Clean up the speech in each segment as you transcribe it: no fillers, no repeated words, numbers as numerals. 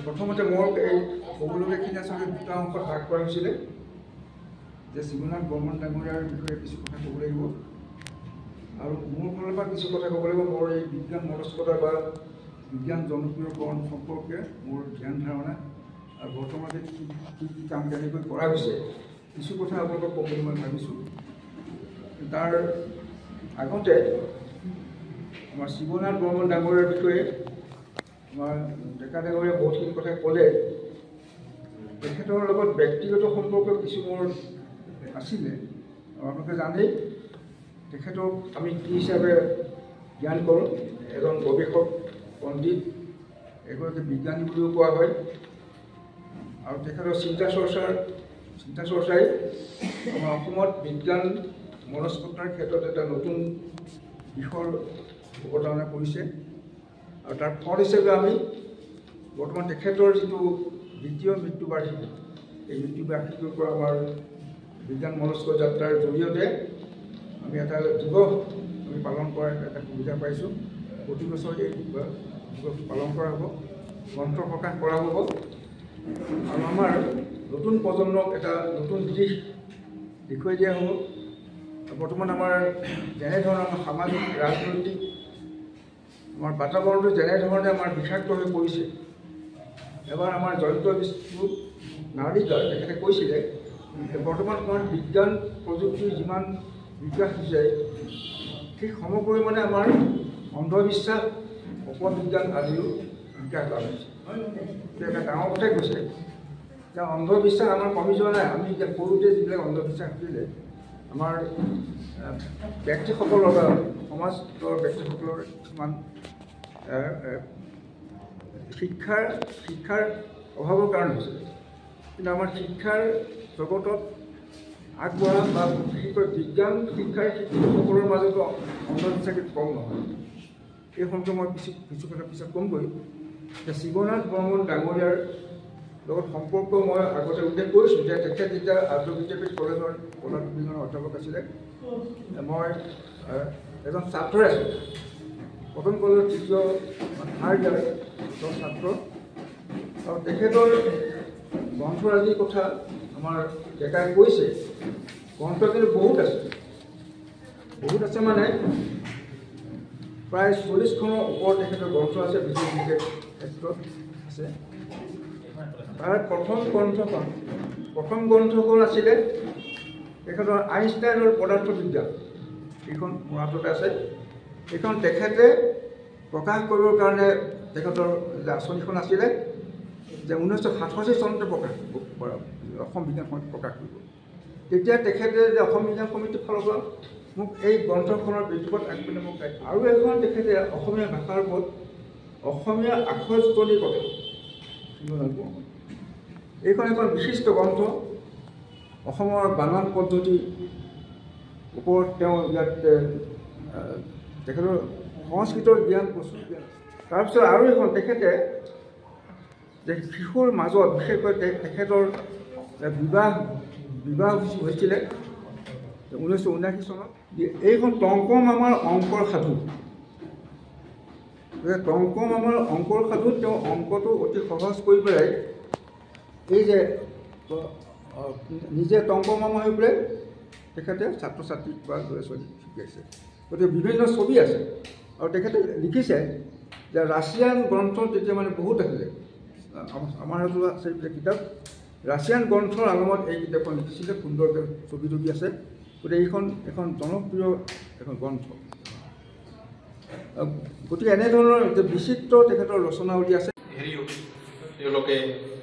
প্ৰথমতে মোৰ এই সকলোখিনি আচলতে দুটা অংশত ভাগ কৰা হৈছিলে যে শিৱনাথ বৰ্মন ডাঙৰীয়াৰ বিষয়ে কিছু কথা ক'ব লাগিব আৰু মোৰ ফালৰ পৰা কিছু কথা ক'ব লাগিব মোৰ এই বিজ্ঞান মনস্কতা বা বিজ্ঞান জনপ্ৰিয়কৰণ সম্পৰ্কে মোৰ ধ্যান ধাৰণা আৰু বৰ্তমানে কি কি কাম কেনেকৈ কৰা হৈছে কিছু কথা আপোনালোকক ক'ম বুলি মই ভাবিছোঁ। তাৰ আগতে আমাৰ শিৱনাথ বৰ্মন ডাঙৰীয়াৰ বিষয়ে আমাৰ ডেকা ডাঙৰীয়া বহুতখিনি কথা ক'লে। তেখেতৰ লগত ব্যক্তিগত সম্পৰ্ক কিছু মোৰ আছিলে। আপোনালোকে জানেই তেখেতক আমি কি হিচাপে জ্ঞান কৰোঁ, এজন গৱেষক পণ্ডিত, এগৰাকী বিজ্ঞানী বুলিও কোৱা হয় আৰু তেখেতৰ চিন্তা চৰ্চাই আমাৰ অসমত বিজ্ঞান মনস্কতাৰ ক্ষেত্ৰত এটা নতুন দিশৰ অৱতাৰণা কৰিছে আৰু তাৰ ফল হিচাপে আমি বৰ্তমান তেখেতৰ যিটো দ্বিতীয় মৃত্যুবাৰ্ষিকী, এই মৃত্যুবাৰ্ষিকীৰ পৰা আমাৰ বিজ্ঞান মনস্ক যাত্ৰাৰ জৰিয়তে আমি এটা দিৱস আমি পালন কৰাৰ এটা সুবিধা পাইছোঁ। প্ৰতি বছৰ এই দিৱসটো পালন কৰা হ'ব, গ্ৰন্থ প্ৰকাশ কৰা হ'ব আৰু আমাৰ নতুন প্ৰজন্মক এটা নতুন দিশ দেখুৱাই দিয়া হ'ব। বৰ্তমান আমাৰ যেনেধৰণৰ আমাৰ সামাজিক ৰাজনৈতিক আমাৰ বাতাবৰণটো যেনেধৰণে আমাৰ বিষাক্ত হৈ পৰিছে। এবাৰ আমাৰ জয়ন্ত বিষ্ণু নাৰ্লিকাৰ তেখেতে কৈছিলে বৰ্তমান সময়ত বিজ্ঞান প্ৰযুক্তিৰ যিমান বিকাশ হৈছে ঠিক সমপৰিমাণে আমাৰ অন্ধবিশ্বাস অপবিজ্ঞান আদিও বিকাশ লাভ হৈছে। এটা ডাঙৰ কথাই কৈছে যে অন্ধবিশ্বাস আমাৰ কমি যোৱা নাই। আমি এতিয়া সৰুতে যিবিলাক অন্ধবিশ্বাস আছিলে আমাৰ ব্যক্তিসকলৰ বা সমাজৰ ব্যক্তিসকলৰ কিছুমান শিক্ষাৰ অভাৱৰ কাৰণে হৈছিলে, কিন্তু আমাৰ শিক্ষাৰ জগতত আগবঢ়া বা বিশেষকৈ বিজ্ঞান শিক্ষাৰ শিক্ষকসকলৰ মাজতো অন্ধবিশ্বাস কম নহয়। এই সম্পৰ্কে মই কিছু কথা পিছত ক'মগৈ। যে শিৱনাথ বৰ্মন ডাঙৰীয়াৰ লগত সম্পৰ্ক মই আগতে উল্লেখ কৰিছোঁ যে তেখেত যেতিয়া আৰ্য বিদ্যাপীঠ কলেজৰ পদাৰ্থ বিজ্ঞানৰ অধ্যাপক আছিলে, মই এজন ছাত্ৰই আছিলোঁ। কটন কলেজৰ তৃতীয় থাৰ্ড ইয়াৰ ছাত্ৰ আৰু তেখেতৰ গ্ৰন্থৰাজিৰ কথা আমাৰ ডেকাই কৈছে। গ্ৰন্থ কিন্তু বহুত আছে মানে প্ৰায় 40খনৰ ওপৰত তেখেতৰ গ্ৰন্থ আছে, বিশেষ ক্ষেত্ৰত আছে। তাৰ প্ৰথম গ্ৰন্থখন আছিলে তেখেতৰ আইনষ্টাইনৰ পদাৰ্থ বিজ্ঞান। এইখন মোৰ হাততে আছে। এইখন তেখেতে প্ৰকাশ কৰিবৰ কাৰণে তেখেতৰ যে আঁচনিখন আছিলে যে 1967 চনতে প্ৰকাশ কৰা অসম বিজ্ঞান সমিতি প্ৰকাশ কৰিব। তেতিয়া তেখেতে যে অসম বিজ্ঞান সমিতিৰ ফালৰ পৰা মোক এই গ্ৰন্থখনৰ বিদ্যুৎ আগপিনে মোক আৰু এখন তেখেতে অসমীয়া ভাষাৰ ওপৰত অসমীয়া আখৰজনীৰ কথা এইখন এখন বিশিষ্ট গ্ৰন্থ। অসমৰ বানান পদ্ধতিৰ ওপৰত তেওঁ ইয়াত তেখেতৰ সংস্কৃতৰ জ্ঞান প্ৰস্তুত জ্ঞান। তাৰপিছত আৰু এখন তেখেতে যে শিশুৰ মাজত বিশেষকৈ তেখেতৰ বিবাহ হৈছিলে 1979 চনত। এইখন টংক মামাৰ অংকৰ সাধু। টংক মামাৰ অংকৰ সাধুত তেওঁ অংকটো অতি সহজ কৰি পেলাই এই যে নিজে টংক মামা হৈ পেলাই তেখেতে ছাত্ৰ ছাত্ৰীক বা ল'ৰা ছোৱালীক শিকাইছে। গতিকে বিভিন্ন ছবি আছে আৰু তেখেতে লিখিছে যে ৰাছিয়ান গ্ৰন্থ তেতিয়া মানে বহুত আছিলে। আমাৰ হাততো আছে কিতাপ। ৰাছিয়ান গ্ৰন্থৰ আলমত এই কিতাপখন লিখিছিলে, সুন্দৰকৈ ছবি তবি আছে। গতিকে এইখন এখন জনপ্ৰিয় এখন গ্ৰন্থ। গতিকে এনেধৰণৰ যে বিচিত্ৰ তেখেতৰ ৰচনাৱলী আছে। তেওঁলোকে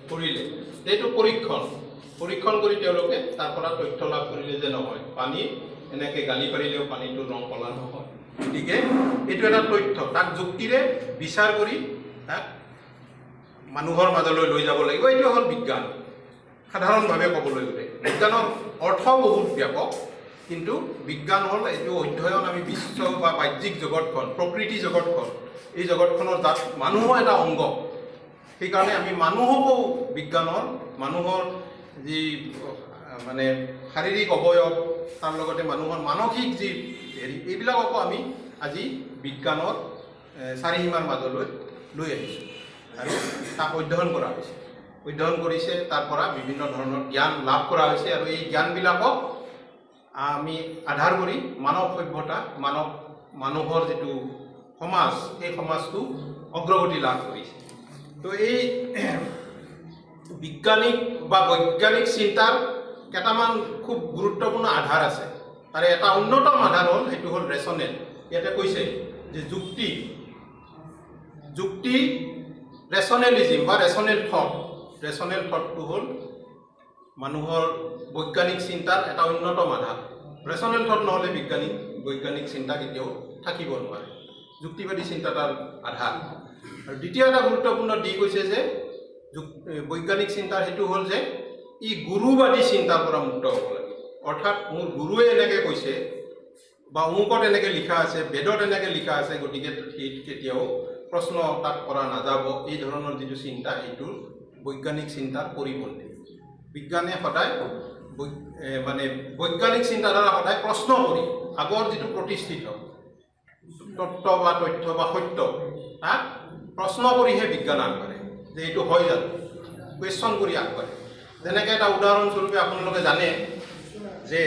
কৰিলে এইটো পৰীক্ষণ কৰি তেওঁলোকে তাৰ পৰা তথ্য লাভ কৰিলে যে নহয় পানী এনেকৈ গালি পাৰিলেও পানীটো ৰং কলা নহয়। গতিকে এইটো এটা তথ্য, তাক যুক্তিৰে বিচাৰ কৰি তাক মানুহৰ মাজলৈ লৈ যাব লাগিব। এইটো হ'ল বিজ্ঞান। সাধাৰণভাৱে ক'বলৈ গ'লে বিজ্ঞানৰ অৰ্থ বহুত ব্যাপক, কিন্তু বিজ্ঞান হ'ল এইটো অধ্যয়ন আমি বিশ্ব বা বাহ্যিক জগতখন, প্ৰকৃতি জগতখন, এই জগতখনৰ তাত মানুহো এটা অংগ। সেইকাৰণে আমি মানুহকো মানুহৰ যি মানে শাৰীৰিক অৱয়ব, তাৰ লগতে মানুহৰ মানসিক যি হেৰি, এইবিলাককো আমি আজি বিজ্ঞানৰ চাৰিসীমাৰ মাজলৈ লৈ আহিছোঁ আৰু তাক অধ্যয়ন কৰা হৈছে। অধ্যয়ন কৰিছে, তাৰ পৰা বিভিন্ন ধৰণৰ জ্ঞান লাভ কৰা হৈছে আৰু এই জ্ঞানবিলাকক আমি আধাৰ কৰি মানৱ সভ্যতা, মানুহৰ যিটো সমাজ, এই সমাজটো অগ্ৰগতি লাভ কৰিছে। তো এই বিজ্ঞানিক বা বৈজ্ঞানিক চিন্তাৰ কেইটামান খুব গুৰুত্বপূৰ্ণ আধাৰ আছে। তাৰে এটা অন্যতম আধাৰ হ'ল, সেইটো হ'ল ৰেচনেল। ইয়াতে কৈছে যে যুক্তি ৰেচনেলিজিম বা ৰেচনেল থট। ৰেচনেল থটটো হ'ল মানুহৰ বৈজ্ঞানিক চিন্তাৰ এটা অন্যতম আধাৰ। ৰেচনেল থট নহ'লে বৈজ্ঞানিক চিন্তা কেতিয়াও থাকিব নোৱাৰে। যুক্তিবাদী চিন্তা তাৰ আধাৰ। আৰু দ্বিতীয় এটা গুৰুত্বপূৰ্ণ দিশ হৈছে যে বৈজ্ঞানিক চিন্তাৰ সেইটো হ'ল যে ই গুৰুবাদী চিন্তাৰ পৰা মুক্ত হ'ব লাগে। অৰ্থাৎ মোৰ গুৰুৱে এনেকৈ কৈছে বা অমুকত এনেকৈ লিখা আছে, বেদত এনেকৈ লিখা আছে, গতিকে কেতিয়াও প্ৰশ্ন তাত কৰা নাযাব। এই ধৰণৰ যিটো চিন্তা, এইটো বৈজ্ঞানিক চিন্তাৰ পৰিপন্থী। বিজ্ঞানে সদায় বৈজ্ঞানিক চিন্তাধাৰা সদায় প্ৰশ্ন কৰি আগৰ যিটো প্ৰতিষ্ঠিত তত্ত্ব বা তথ্য বা সত্য, তাক প্ৰশ্ন কৰিহে বিজ্ঞান আগবাঢ়ে যে এইটো হয় জানো, কুৱেশ্যন কৰি আগবাঢ়ে। যেনেকৈ এটা উদাহৰণস্বৰূপে আপোনালোকে জানে যে